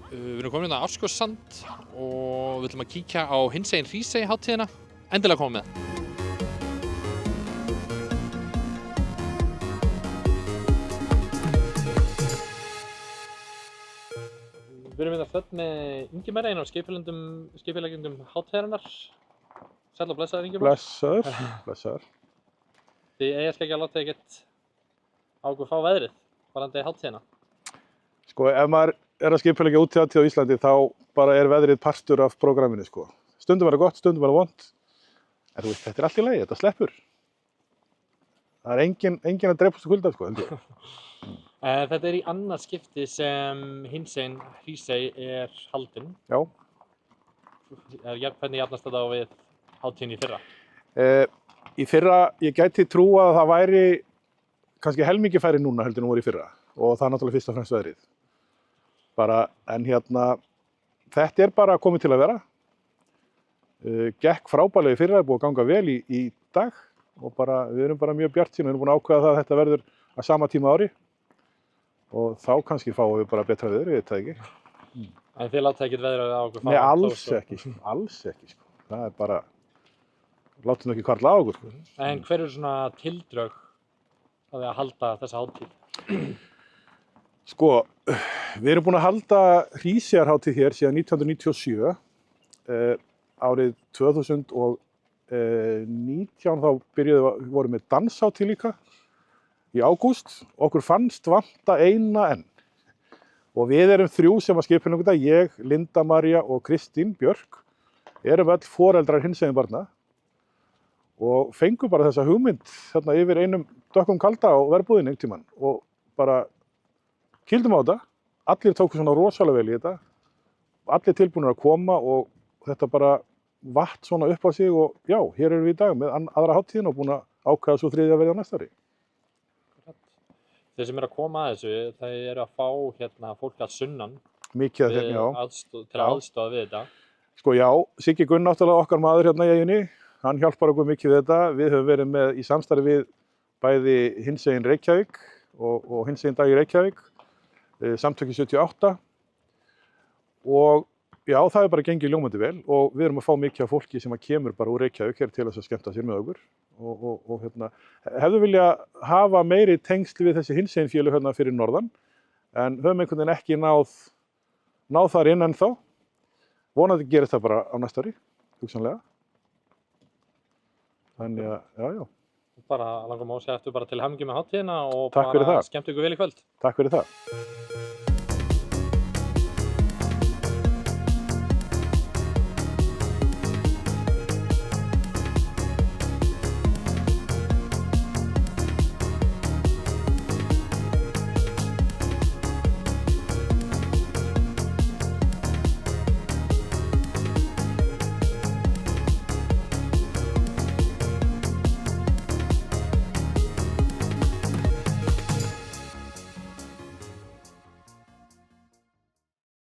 Við erum komin á Árskógssand og við ætlum að kíkja á hinsegin Hrísey hátíðina. Endilega koma með. Við erum stödd með Ingimari, einu af skipuleggjendum hátíðarinnar. Sæll og blessaður, Ingimar. Blessaður. Þið eigast ekki að láta ekkert á okkur fá veðrið varðandi hátíðina. Sko, ef maður er að skipuleggja útihátíð á Íslandi þá bara er veðrið partur af prógramminu, sko. Stundum er það gott, stundum er það vont. En þú veist, þetta er allt í lagi, þetta sleppur. Það er engin að drepast kulda, sko, heldur. Þetta er í annað skipti sem hinsegin Hrísey er haldin. Já. Hvernig jafnast þetta á við hátíðin í fyrra? Í fyrra, ég gæti trúa að það væri kannski helmingi færri núna heldur en voru í fyrra. Og það er náttúrulega fyrst og fremst veðrið. En þetta er bara komið til að vera. Gekk frábærlega í fyrra, búið að ganga vel í dag. Og við erum bara mjög bjartsýn, við erum búin að ákveða það að þetta verður á sama tíma ári. Og þá kannski fáum við bara betra veður, ég veit það ekki. En þið láta ekkert veðrið á okkur fá? Nei, alls ekki, sko. Það er bara, látum við ekki hvarfla á okkur, sko. En hver eru svona tildrög að halda þessa hátíð? Sko, við erum búin að halda Hríseyjarhátíð hér síðan 1997. Árið 2019 þá vorum við danshátíð líka í ágúst. Okkur fannst vanta eina enn. Og við erum þrjú sem að skipuleggja þetta, ég, Linda María og Kristín Björk, erum öll foreldrar hinsegin barna og fengum bara þessa hugmynd þarna yfir einum dökkum kalda á verbúðinni einhvern tímann og bara kýldum á þetta. Allir tóku svona rosalega vel í þetta. Allir tilbúnir að koma og þetta bara vatt svona upp á sig og já, hér erum við í dag með aðra hátíðina og búin að ákveða svo þriðja verið á næsta ári. Þeir sem eru að koma að þessu, þeir eru að fá fólk að sunnan. Mikið af þeim, já. Til að aðstoða við þetta. Sko já, Siggi Gunn náttúrulega okkar maður hérna í eyjunni, hann hjálpar okkur mikið við þetta. Við höfum verið í samstarfi við bæði hinsegin Reykjavík og hinsegin dag í Reykjavík, samtökin 78. Og já, það er bara gengið ljómandi vel og við erum að fá mikið af fólki sem kemur bara úr Reykjavík hér til þess að skemmta sér með okkur. Og hefðu vilja hafa meiri tengsl við þessi hinsegin félög hérna fyrir norðan, en höfum einhvern veginn ekki náð þar inn ennþá. Vonandi gerist það bara á næsta ári, hugsanlega. Þannig að, já. Bara langum að segja eftir bara til hamingju með hátíðina og Takk fyrir bara það. skemmt ykkur vel í kvöld. Takk fyrir það.